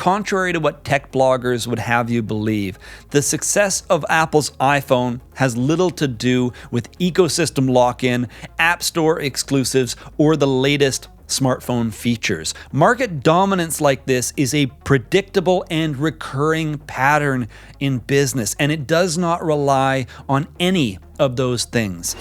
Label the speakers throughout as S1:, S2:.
S1: contrary to what tech bloggers would have you believe, the success of Apple's iPhone has little to do with ecosystem lock-in, App Store exclusives, or the latest smartphone features. Market dominance like this is a predictable and recurring pattern in business, and it does not rely on any of those things.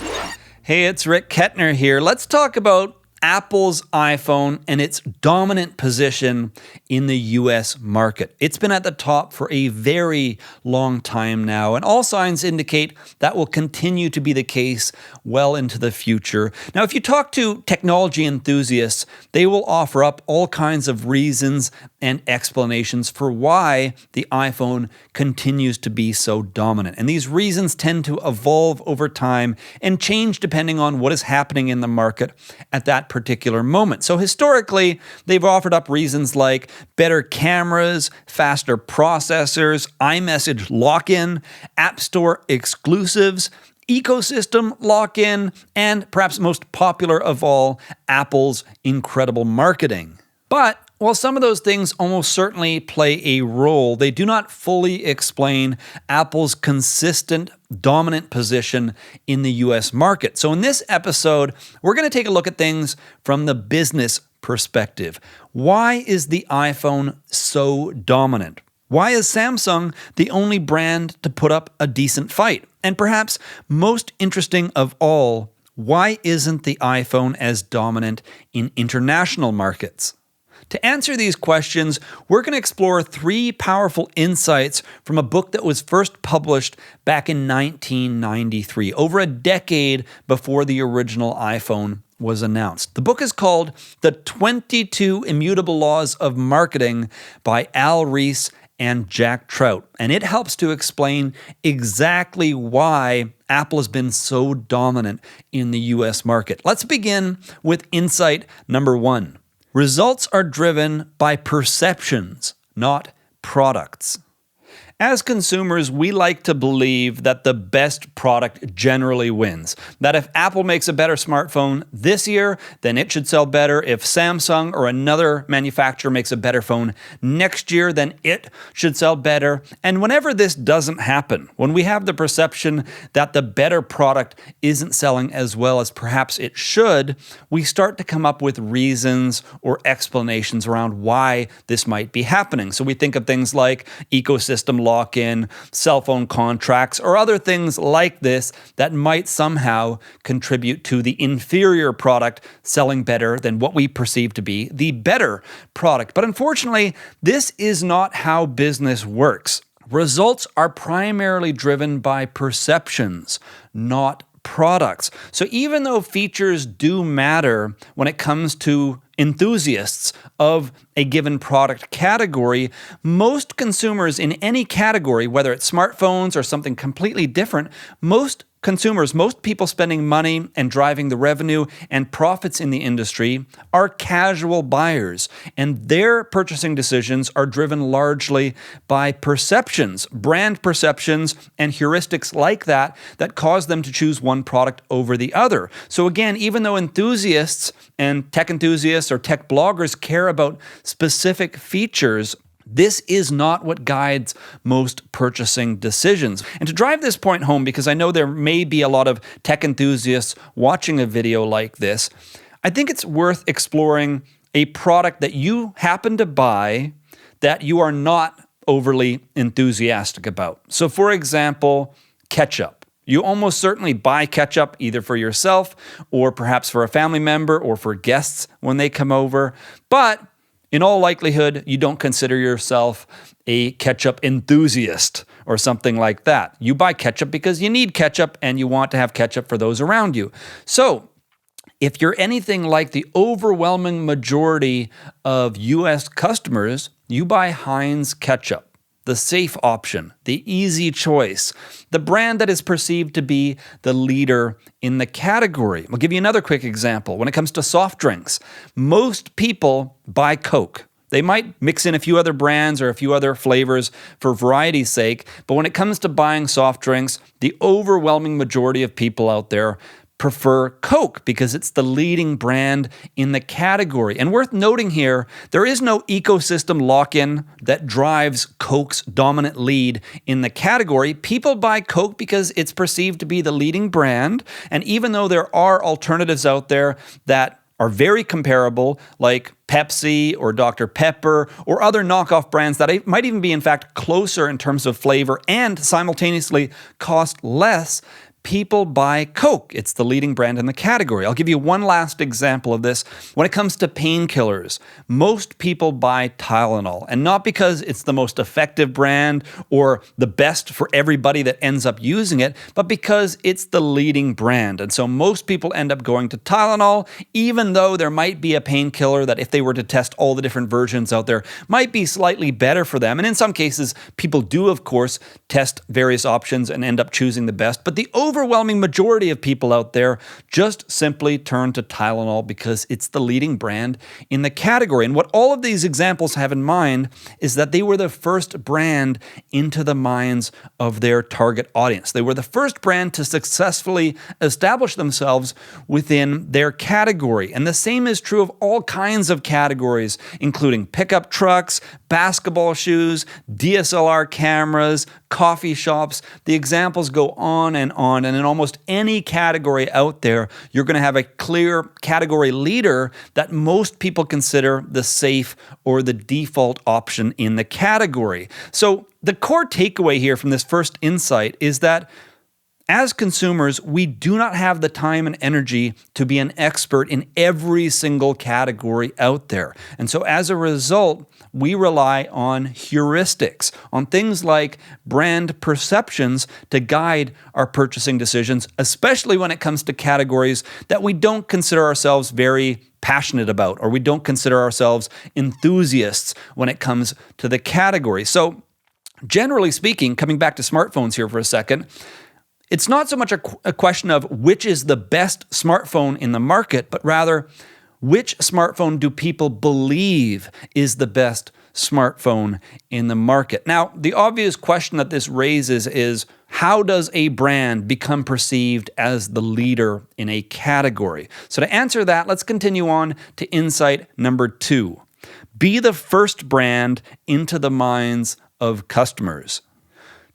S1: Hey, it's Rick Kettner here. Let's talk about Apple's iPhone and its dominant position in the US market. It's been at the top for a very long time now, and all signs indicate that will continue to be the case well into the future. Now, if you talk to technology enthusiasts, they will offer up all kinds of reasons and explanations for why the iPhone continues to be so dominant. And these reasons tend to evolve over time and change depending on what is happening in the market at that particular moment. So historically, they've offered up reasons like better cameras, faster processors, iMessage lock-in, App Store exclusives, ecosystem lock-in, and perhaps most popular of all, Apple's incredible marketing. But while some of those things almost certainly play a role, they do not fully explain Apple's consistent dominant position in the US market. So in this episode, we're going to take a look at things from the business perspective. Why is the iPhone so dominant? Why is Samsung the only brand to put up a decent fight? And perhaps most interesting of all, why isn't the iPhone as dominant in international markets? To answer these questions, we're going to explore three powerful insights from a book that was first published back in 1993, over a decade before the original iPhone was announced. The book is called The 22 Immutable Laws of Marketing by Al Ries and Jack Trout, and it helps to explain exactly why Apple has been so dominant in the US market. Let's begin with insight number one. Results are driven by perceptions, not products. As consumers, we like to believe that the best product generally wins. That if Apple makes a better smartphone this year, then it should sell better. If Samsung or another manufacturer makes a better phone next year, then it should sell better. And whenever this doesn't happen, when we have the perception that the better product isn't selling as well as perhaps it should, we start to come up with reasons or explanations around why this might be happening. So we think of things like ecosystem lock-in, cell phone contracts, or other things like this that might somehow contribute to the inferior product selling better than what we perceive to be the better product. But unfortunately, this is not how business works. Results are primarily driven by perceptions, not products. So even though features do matter when it comes to enthusiasts of a given product category, most consumers in any category, whether it's smartphones or something completely different, most consumers, most people spending money and driving the revenue and profits in the industry are casual buyers, and their purchasing decisions are driven largely by perceptions, brand perceptions, and heuristics like that that cause them to choose one product over the other. So again, even though enthusiasts and tech enthusiasts or tech bloggers care about specific features, this is not what guides most purchasing decisions. And to drive this point home, because I know there may be a lot of tech enthusiasts watching a video like this, I think it's worth exploring a product that you happen to buy that you are not overly enthusiastic about. So for example, ketchup. You almost certainly buy ketchup either for yourself or perhaps for a family member or for guests when they come over. But in all likelihood, you don't consider yourself a ketchup enthusiast or something like that. You buy ketchup because you need ketchup and you want to have ketchup for those around you. So if you're anything like the overwhelming majority of US customers, you buy Heinz ketchup. The safe option, the easy choice, the brand that is perceived to be the leader in the category. I'll give you another quick example. When it comes to soft drinks, most people buy Coke. They might mix in a few other brands or a few other flavors for variety's sake, but when it comes to buying soft drinks, the overwhelming majority of people out there prefer Coke because it's the leading brand in the category. And worth noting here, there is no ecosystem lock-in that drives Coke's dominant lead in the category. People buy Coke because it's perceived to be the leading brand. And even though there are alternatives out there that are very comparable, like Pepsi or Dr. Pepper or other knockoff brands that might even be, in fact, closer in terms of flavor and simultaneously cost less, people buy Coke. It's the leading brand in the category. I'll give you one last example of this. When it comes to painkillers, most people buy Tylenol, and not because it's the most effective brand or the best for everybody that ends up using it, but because it's the leading brand. And so most people end up going to Tylenol, even though there might be a painkiller that if they were to test all the different versions out there, might be slightly better for them. And in some cases, people do, of course, test various options and end up choosing the best. But the overwhelming majority of people out there just simply turn to Tylenol because it's the leading brand in the category. And what all of these examples have in mind is that they were the first brand into the minds of their target audience. They were the first brand to successfully establish themselves within their category. And the same is true of all kinds of categories, including pickup trucks, basketball shoes, DSLR cameras, coffee shops. The examples go on. And in almost any category out there, you're going to have a clear category leader that most people consider the safe or the default option in the category. So the core takeaway here from this first insight is that as consumers, we do not have the time and energy to be an expert in every single category out there. And so as a result, we rely on heuristics, on things like brand perceptions to guide our purchasing decisions, especially when it comes to categories that we don't consider ourselves very passionate about, or we don't consider ourselves enthusiasts when it comes to the category. So generally speaking, coming back to smartphones here for a second, it's not so much a question of which is the best smartphone in the market, but rather which smartphone do people believe is the best smartphone in the market. Now, the obvious question that this raises is, how does a brand become perceived as the leader in a category? So to answer that, let's continue on to insight number 2. Be the first brand into the minds of customers.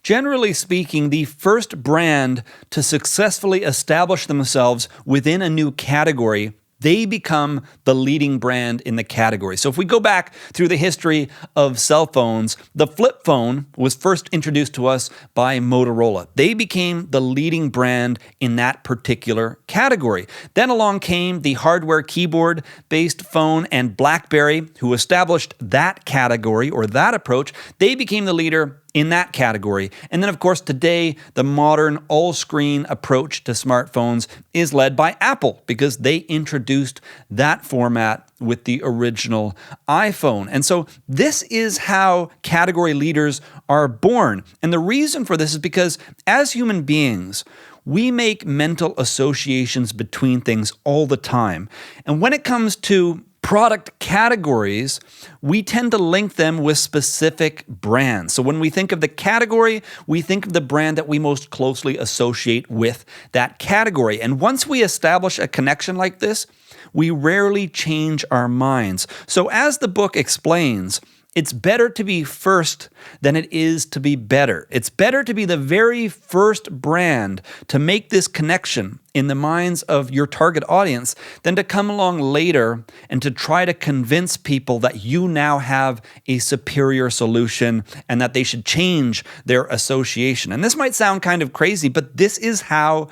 S1: Generally speaking, the first brand to successfully establish themselves within a new category, they become the leading brand in the category. So if we go back through the history of cell phones, the flip phone was first introduced to us by Motorola. They became the leading brand in that particular category. Then along came the hardware keyboard-based phone, and BlackBerry, who established that category or that approach. They became the leader in that category. And then, of course, today, the modern all-screen approach to smartphones is led by Apple because they introduced that format with the original iPhone. And so this is how category leaders are born. And the reason for this is because as human beings, we make mental associations between things all the time. And when it comes to product categories, we tend to link them with specific brands. So when we think of the category, we think of the brand that we most closely associate with that category. And once we establish a connection like this, we rarely change our minds. So as the book explains, it's better to be first than it is to be better. It's better to be the very first brand to make this connection in the minds of your target audience than to come along later and to try to convince people that you now have a superior solution and that they should change their association. And this might sound kind of crazy, but this is how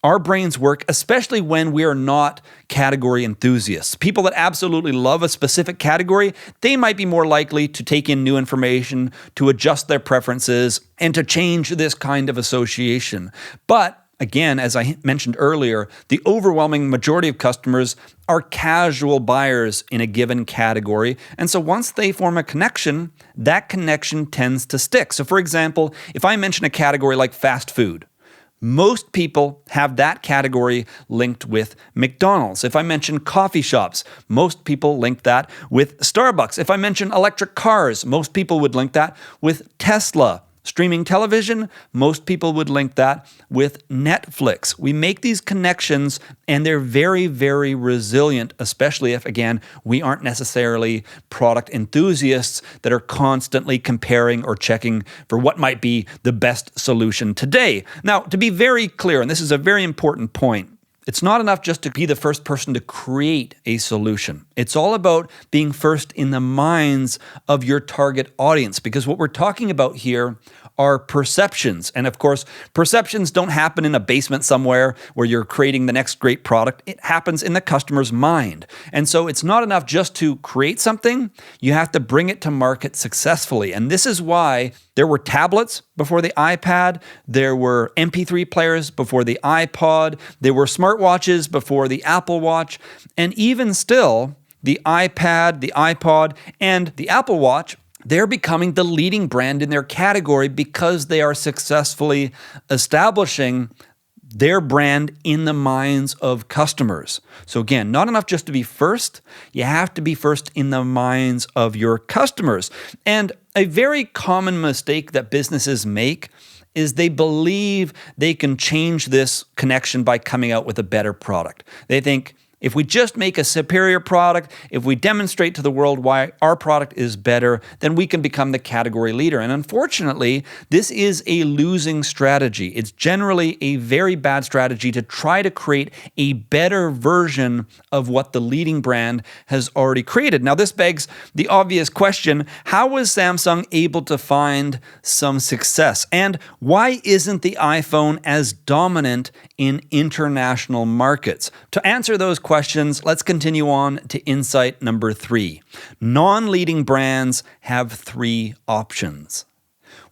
S1: our brains work, especially when we are not category enthusiasts. People that absolutely love a specific category, they might be more likely to take in new information, to adjust their preferences, and to change this kind of association. But again, as I mentioned earlier, the overwhelming majority of customers are casual buyers in a given category. And so once they form a connection, that connection tends to stick. So for example, if I mention a category like fast food, most people have that category linked with McDonald's. If I mention coffee shops, most people link that with Starbucks. If I mention electric cars, most people would link that with Tesla Streaming television, most people would link that with Netflix. We make these connections and they're very, very resilient, especially if, again, we aren't necessarily product enthusiasts that are constantly comparing or checking for what might be the best solution today. Now, to be very clear, and this is a very important point, it's not enough just to be the first person to create a solution. It's all about being first in the minds of your target audience, because what we're talking about here are perceptions. And of course, perceptions don't happen in a basement somewhere where you're creating the next great product. It happens in the customer's mind. And so it's not enough just to create something. You have to bring it to market successfully. And this is why there were tablets before the iPad. There were MP3 players before the iPod. There were smartwatches before the Apple Watch. And even still, the iPad, the iPod, and the Apple Watch, they're becoming the leading brand in their category because they are successfully establishing their brand in the minds of customers. So again, not enough just to be first, you have to be first in the minds of your customers. And a very common mistake that businesses make is they believe they can change this connection by coming out with a better product. They think, if we just make a superior product, if we demonstrate to the world why our product is better, then we can become the category leader. And unfortunately, this is a losing strategy. It's generally a very bad strategy to try to create a better version of what the leading brand has already created. Now, this begs the obvious question, how was Samsung able to find some success? And why isn't the iPhone as dominant in international markets? To answer those questions, let's continue on to insight number 3. Non-leading brands have 3 options.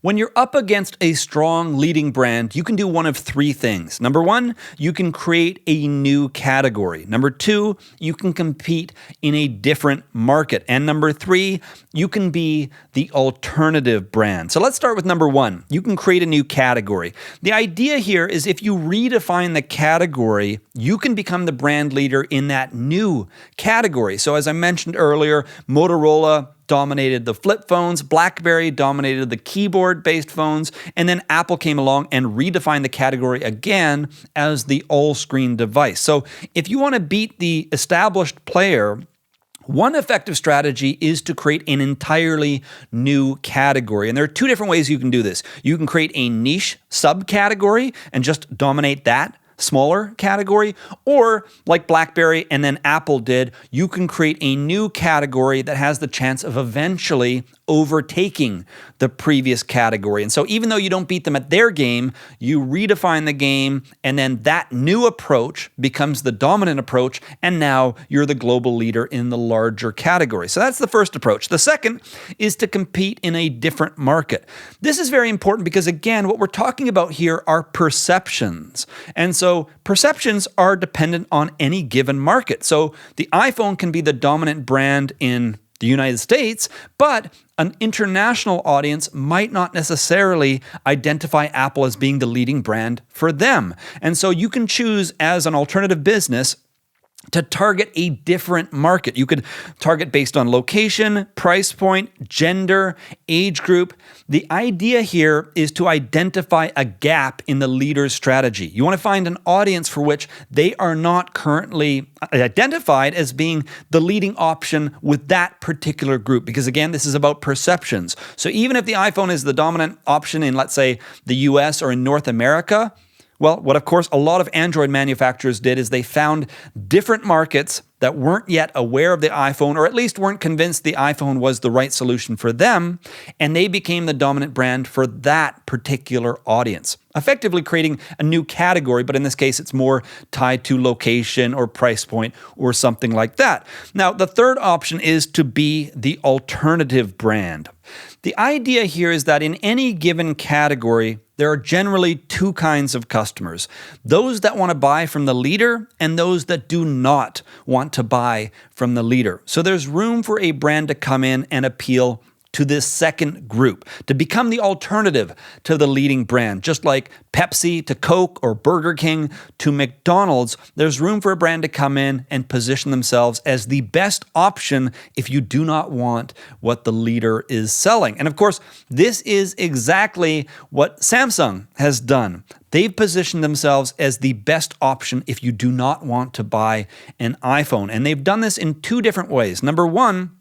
S1: When you're up against a strong leading brand, you can do one of 3 things. Number 1, you can create a new category. Number 2, you can compete in a different market. And number 3, you can be the alternative brand. So let's start with number 1. You can create a new category. The idea here is if you redefine the category, you can become the brand leader in that new category. So as I mentioned earlier, Motorola dominated the flip phones, BlackBerry dominated the keyboard-based phones, and then Apple came along and redefined the category again as the all-screen device. So if you want to beat the established player, one effective strategy is to create an entirely new category. And there are 2 different ways you can do this. You can create a niche subcategory and just dominate that smaller category, or like BlackBerry and then Apple did, you can create a new category that has the chance of eventually overtaking the previous category. And so even though you don't beat them at their game, you redefine the game, and then that new approach becomes the dominant approach, and now you're the global leader in the larger category. So that's the first approach. The second is to compete in a different market. This is very important because, again, what we're talking about here are perceptions. And so perceptions are dependent on any given market. So the iPhone can be the dominant brand in the United States, but an international audience might not necessarily identify Apple as being the leading brand for them. And so you can choose as an alternative business to target a different market. You could target based on location, price point, gender, age group. The idea here is to identify a gap in the leader's strategy. You want to find an audience for which they are not currently identified as being the leading option with that particular group. Because again, this is about perceptions. So even if the iPhone is the dominant option in, let's say, the US or in North America, well, what of course a lot of Android manufacturers did is they found different markets that weren't yet aware of the iPhone, or at least weren't convinced the iPhone was the right solution for them, and they became the dominant brand for that particular audience, effectively creating a new category, but in this case it's more tied to location or price point or something like that. Now, the third option is to be the alternative brand. The idea here is that in any given category, there are generally 2 kinds of customers. Those that want to buy from the leader and those that do not want to buy from the leader. So there's room for a brand to come in and appeal to this second group, to become the alternative to the leading brand. Just like Pepsi to Coke or Burger King to McDonald's, there's room for a brand to come in and position themselves as the best option if you do not want what the leader is selling. And of course, this is exactly what Samsung has done. They've positioned themselves as the best option if you do not want to buy an iPhone. And they've done this in two different ways. Number one,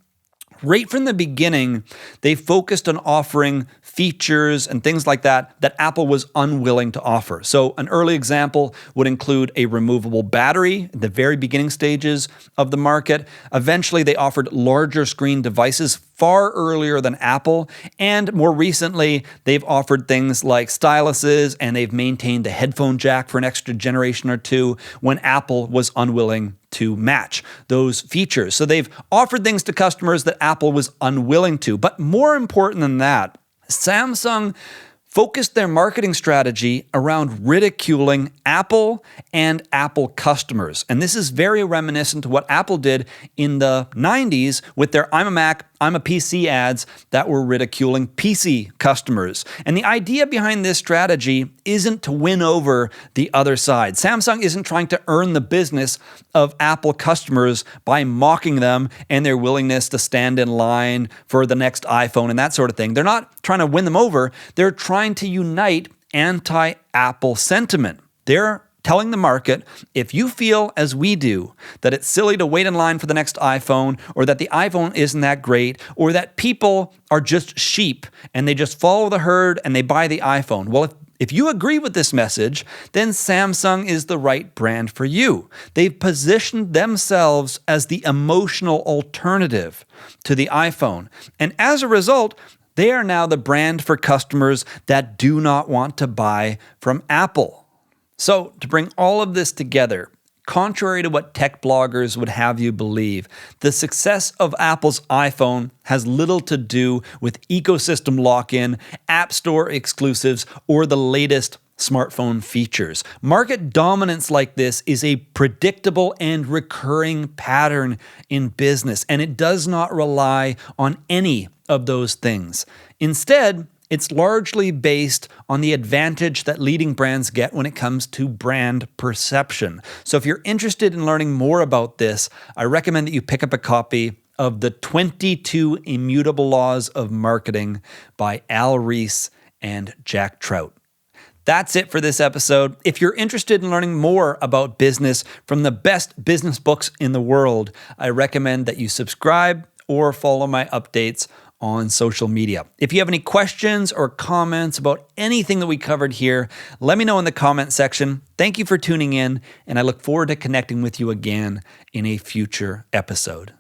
S1: right from the beginning, they focused on offering features and things like that Apple was unwilling to offer. So an early example would include a removable battery at the very beginning stages of the market. Eventually, they offered larger screen devices far earlier than Apple. And more recently, they've offered things like styluses, and they've maintained the headphone jack for an extra generation or two when Apple was unwilling to match those features. So they've offered things to customers that Apple was unwilling to. But more important than that, Samsung focused their marketing strategy around ridiculing Apple and Apple customers. And this is very reminiscent to what Apple did in the 90s with their I'm a Mac, I'm a PC ads that were ridiculing PC customers. And the idea behind this strategy isn't to win over the other side. Samsung isn't trying to earn the business of Apple customers by mocking them and their willingness to stand in line for the next iPhone and that sort of thing. They're not trying to win them over. They're trying to unite anti-Apple sentiment. They're telling the market, if you feel, as we do, that it's silly to wait in line for the next iPhone, or that the iPhone isn't that great, or that people are just sheep and they just follow the herd and they buy the iPhone. Well, if you agree with this message, then Samsung is the right brand for you. They've positioned themselves as the emotional alternative to the iPhone. And as a result, they are now the brand for customers that do not want to buy from Apple. So, to bring all of this together, contrary to what tech bloggers would have you believe, the success of Apple's iPhone has little to do with ecosystem lock-in, App Store exclusives, or the latest smartphone features. Market dominance like this is a predictable and recurring pattern in business, and it does not rely on any of those things. Instead, it's largely based on the advantage that leading brands get when it comes to brand perception. So if you're interested in learning more about this, I recommend that you pick up a copy of The 22 Immutable Laws of Marketing by Al Ries and Jack Trout. That's it for this episode. If you're interested in learning more about business from the best business books in the world, I recommend that you subscribe or follow my updates on social media. If you have any questions or comments about anything that we covered here, let me know in the comment section. Thank you for tuning in, and I look forward to connecting with you again in a future episode.